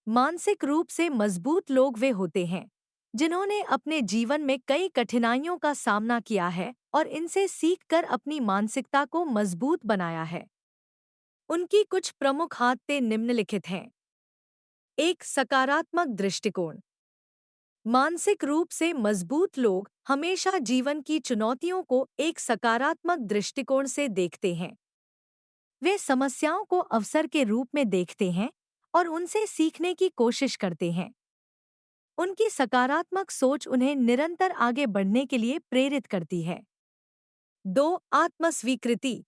मानसिक रूप से मजबूत लोग वे होते हैं जिन्होंने अपने जीवन में कई कठिनाइयों का सामना किया है और इनसे सीखकर अपनी मानसिकता को मजबूत बनाया है। उनकी कुछ प्रमुख आदतें निम्नलिखित हैं। एक सकारात्मक दृष्टिकोण। मानसिक रूप से मजबूत लोग हमेशा जीवन की चुनौतियों को एक सकारात्मक दृष्टिकोण से देखते हैं। वे समस्याओं को अवसर के रूप में देखते हैं और उनसे सीखने की कोशिश करते हैं। उनकी सकारात्मक सोच उन्हें निरंतर आगे बढ़ने के लिए प्रेरित करती है। 2. आत्मस्वीकृति।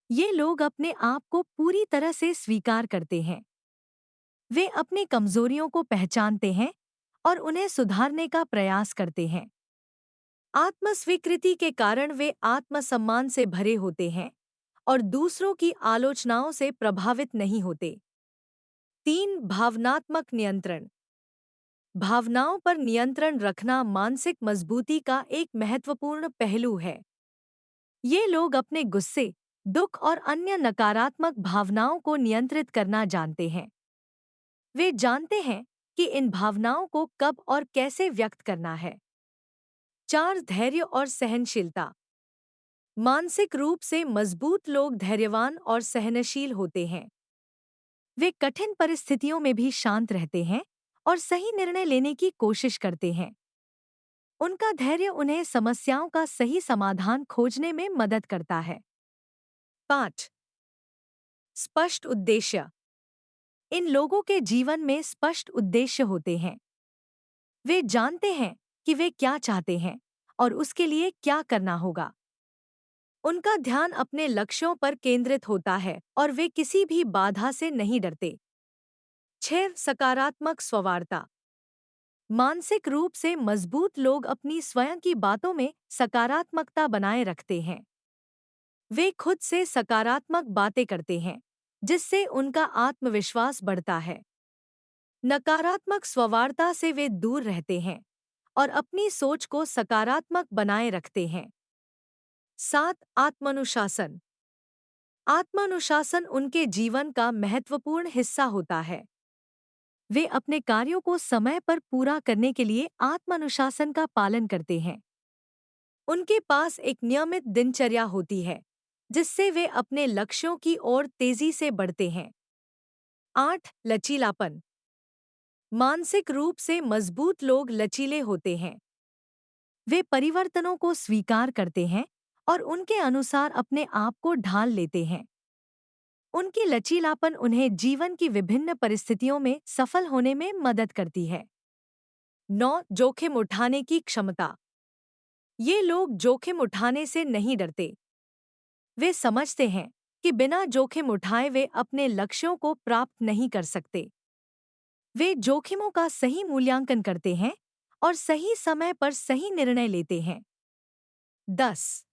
ये लोग अपने आप को पूरी तरह से स्वीकार करते हैं। वे अपनी कमजोरियों को पहचानते हैं और उन्हें सुधारने का प्रयास करते हैं। आत्मस्वीकृति के कारण वे आत्मसम्मान से भरे होते हैं और दूसरों की आलोचनाओं से प्रभावित नहीं होते। 3. भावनात्मक नियंत्रण। भावनाओं पर नियंत्रण रखना मानसिक मजबूती का एक महत्वपूर्ण पहलू है। ये लोग अपने गुस्से, दुख और अन्य नकारात्मक भावनाओं को नियंत्रित करना जानते हैं। वे जानते हैं कि इन भावनाओं को कब और कैसे व्यक्त करना है। 4. धैर्य और सहनशीलता। मानसिक रूप से मजबूत लोग धैर्यवान और सहनशील होते हैं। वे कठिन परिस्थितियों में भी शांत रहते हैं और सही निर्णय लेने की कोशिश करते हैं। उनका धैर्य उन्हें समस्याओं का सही समाधान खोजने में मदद करता है। 5. स्पष्ट उद्देश्य। इन लोगों के जीवन में स्पष्ट उद्देश्य होते हैं। वे जानते हैं कि वे क्या चाहते हैं और उसके लिए क्या करना होगा। उनका ध्यान अपने लक्ष्यों पर केंद्रित होता है और वे किसी भी बाधा से नहीं डरते। 6. सकारात्मक स्ववार्ता। मानसिक रूप से मजबूत लोग अपनी स्वयं की बातों में सकारात्मकता बनाए रखते हैं। वे खुद से सकारात्मक बातें करते हैं, जिससे उनका आत्मविश्वास बढ़ता है। नकारात्मक स्ववार्ता से वे दूर रहते हैं और अपनी सोच को सकारात्मक बनाए रखते हैं। 7. आत्मानुशासन। आत्मानुशासन उनके जीवन का महत्वपूर्ण हिस्सा होता है। वे अपने कार्यों को समय पर पूरा करने के लिए आत्मानुशासन का पालन करते हैं। उनके पास एक नियमित दिनचर्या होती है, जिससे वे अपने लक्ष्यों की ओर तेजी से बढ़ते हैं। 8. लचीलापन। मानसिक रूप से मजबूत लोग लचीले होते हैं। वे परिवर्तनों को स्वीकार करते हैं और उनके अनुसार अपने आप को ढाल लेते हैं। उनकी लचीलापन उन्हें जीवन की विभिन्न परिस्थितियों में सफल होने में मदद करती है। 9. जोखिम उठाने की क्षमता। ये लोग जोखिम उठाने से नहीं डरते। वे समझते हैं कि बिना जोखिम उठाए वे अपने लक्ष्यों को प्राप्त नहीं कर सकते। वे जोखिमों का सही मूल्यांकन करते हैं और सही समय पर सही निर्णय लेते हैं। 10.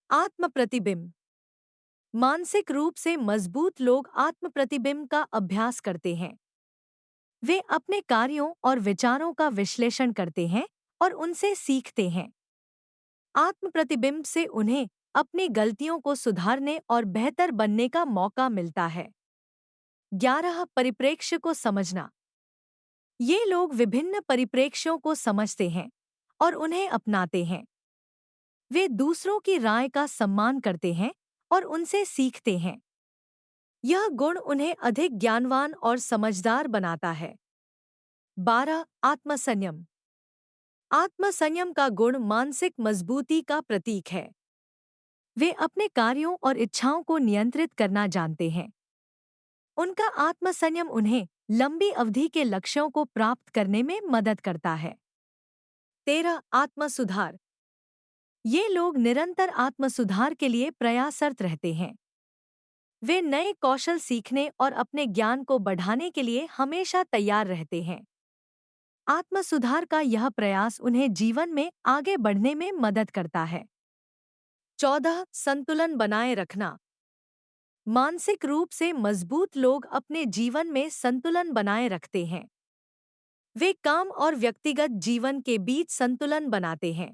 आत्म प्रतिबिंब। मानसिक रूप से मजबूत लोग आत्म प्रतिबिंब का अभ्यास करते हैं। वे अपने कार्यों और विचारों का विश्लेषण करते हैं और उनसे सीखते हैं। आत्म प्रतिबिंब से उन्हें अपनी गलतियों को सुधारने और बेहतर बनने का मौका मिलता है। 11. परिप्रेक्ष्य को समझना। ये लोग विभिन्न परिप्रेक्ष्यों को समझते हैं और उन्हें अपनाते हैं। वे दूसरों की राय का सम्मान करते हैं और उनसे सीखते हैं। यह गुण उन्हें अधिक ज्ञानवान और समझदार बनाता है। 12. आत्मसंयम। आत्मसंयम का गुण मानसिक मजबूती का प्रतीक है। वे अपने कार्यों और इच्छाओं को नियंत्रित करना जानते हैं। उनका आत्मसंयम उन्हें लंबी अवधि के लक्ष्यों को प्राप्त करने में मदद करता है। 13. आत्मसुधार। ये लोग निरंतर आत्मसुधार के लिए प्रयासरत रहते हैं। वे नए कौशल सीखने और अपने ज्ञान को बढ़ाने के लिए हमेशा तैयार रहते हैं। आत्मसुधार का यह प्रयास उन्हें जीवन में आगे बढ़ने में मदद करता है। 14. संतुलन बनाए रखना। मानसिक रूप से मजबूत लोग अपने जीवन में संतुलन बनाए रखते हैं। वे काम और व्यक्तिगत जीवन के बीच संतुलन बनाते हैं।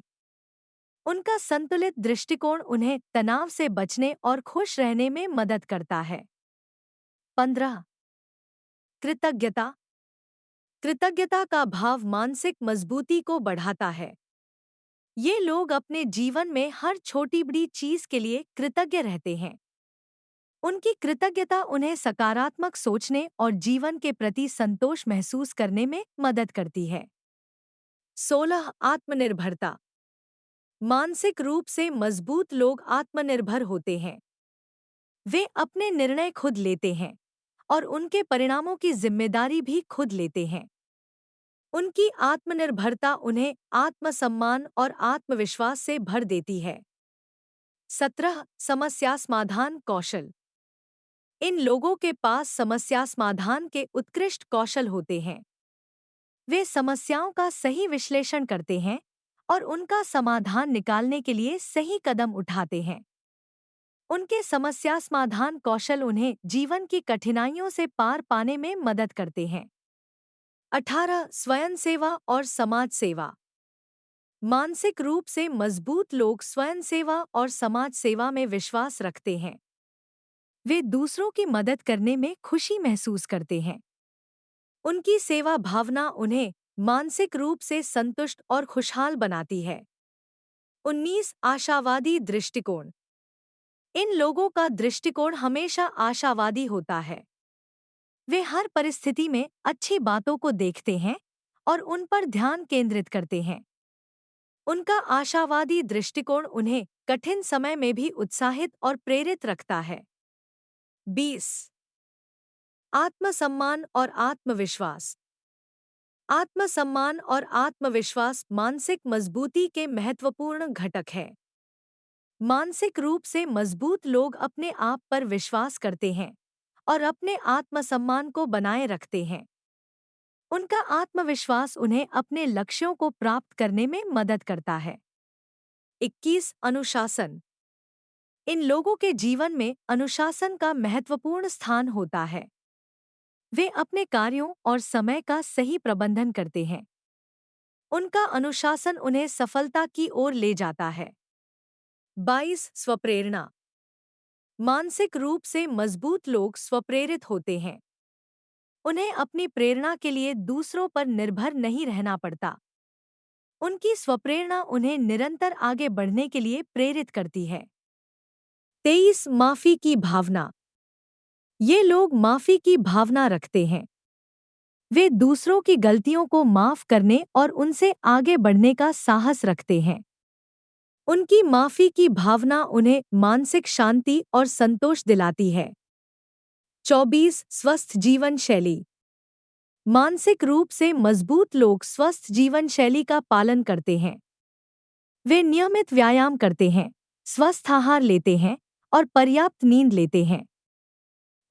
उनका संतुलित दृष्टिकोण उन्हें तनाव से बचने और खुश रहने में मदद करता है। 15. कृतज्ञता। कृतज्ञता का भाव मानसिक मजबूती को बढ़ाता है। ये लोग अपने जीवन में हर छोटी बड़ी चीज के लिए कृतज्ञ रहते हैं। उनकी कृतज्ञता उन्हें सकारात्मक सोचने और जीवन के प्रति संतोष महसूस करने में मदद करती है। 16 आत्मनिर्भरता। मानसिक रूप से मजबूत लोग आत्मनिर्भर होते हैं। वे अपने निर्णय खुद लेते हैं और उनके परिणामों की जिम्मेदारी भी खुद लेते हैं। उनकी आत्मनिर्भरता उन्हें आत्मसम्मान और आत्मविश्वास से भर देती है। 17 समस्या समाधान कौशल। इन लोगों के पास समस्या समाधान के उत्कृष्ट कौशल होते हैं। वे समस्याओं का सही विश्लेषण करते हैं और उनका समाधान निकालने के लिए सही कदम उठाते हैं। उनके समस्या समाधान कौशल उन्हें जीवन की कठिनाइयों से पार पाने में मदद करते हैं। 18 स्वयं सेवा और समाज सेवा। मानसिक रूप से मजबूत लोग स्वयं सेवा और समाज सेवा में विश्वास रखते हैं। वे दूसरों की मदद करने में खुशी महसूस करते हैं। उनकी सेवा भावना उन्हें मानसिक रूप से संतुष्ट और खुशहाल बनाती है। 19 आशावादी दृष्टिकोण। इन लोगों का दृष्टिकोण हमेशा आशावादी होता है। वे हर परिस्थिति में अच्छी बातों को देखते हैं और उन पर ध्यान केंद्रित करते हैं। उनका आशावादी दृष्टिकोण उन्हें कठिन समय में भी उत्साहित और प्रेरित रखता है। 20 आत्मसम्मान और आत्मविश्वास। आत्मसम्मान और आत्मविश्वास मानसिक मजबूती के महत्वपूर्ण घटक है। मानसिक रूप से मजबूत लोग अपने आप पर विश्वास करते हैं और अपने आत्मसम्मान को बनाए रखते हैं। उनका आत्मविश्वास उन्हें अपने लक्ष्यों को प्राप्त करने में मदद करता है। 21 अनुशासन। इन लोगों के जीवन में अनुशासन का महत्वपूर्ण स्थान होता है। वे अपने कार्यों और समय का सही प्रबंधन करते हैं। उनका अनुशासन उन्हें सफलता की ओर ले जाता है। 22 स्वप्रेरणा। मानसिक रूप से मजबूत लोग स्वप्रेरित होते हैं। उन्हें अपनी प्रेरणा के लिए दूसरों पर निर्भर नहीं रहना पड़ता। उनकी स्वप्रेरणा उन्हें निरंतर आगे बढ़ने के लिए प्रेरित करती है। 23 माफी की भावना। ये लोग माफी की भावना रखते हैं। वे दूसरों की गलतियों को माफ करने और उनसे आगे बढ़ने का साहस रखते हैं। उनकी माफी की भावना उन्हें मानसिक शांति और संतोष दिलाती है। 24 स्वस्थ जीवन शैली। मानसिक रूप से मजबूत लोग स्वस्थ जीवन शैली का पालन करते हैं। वे नियमित व्यायाम करते हैं, स्वस्थ आहार लेते हैं और पर्याप्त नींद लेते हैं।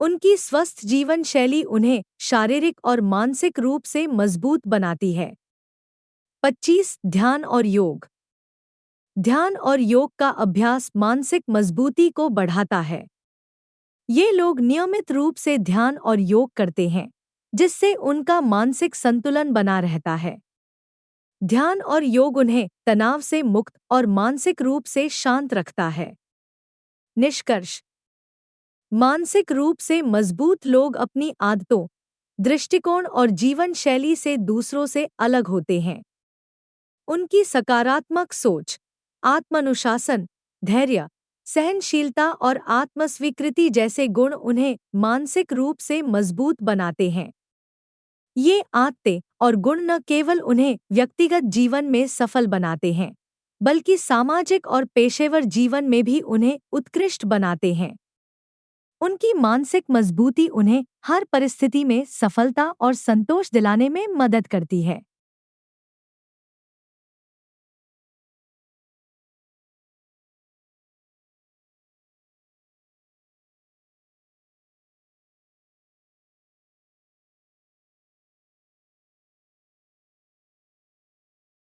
उनकी स्वस्थ जीवन शैली उन्हें शारीरिक और मानसिक रूप से मजबूत बनाती है। 25 ध्यान और योग। ध्यान और योग का अभ्यास मानसिक मजबूती को बढ़ाता है। ये लोग नियमित रूप से ध्यान और योग करते हैं, जिससे उनका मानसिक संतुलन बना रहता है। ध्यान और योग उन्हें तनाव से मुक्त और मानसिक रूप से शांत रखता है। निष्कर्ष। मानसिक रूप से मजबूत लोग अपनी आदतों, दृष्टिकोण और जीवन शैली से दूसरों से अलग होते हैं। उनकी सकारात्मक सोच, आत्मानुशासन, धैर्य, सहनशीलता और आत्मस्वीकृति जैसे गुण उन्हें मानसिक रूप से मजबूत बनाते हैं। ये आदतें और गुण न केवल उन्हें व्यक्तिगत जीवन में सफल बनाते हैं, बल्कि सामाजिक और पेशेवर जीवन में भी उन्हें उत्कृष्ट बनाते हैं। उनकी मानसिक मजबूती उन्हें हर परिस्थिति में सफलता और संतोष दिलाने में मदद करती है।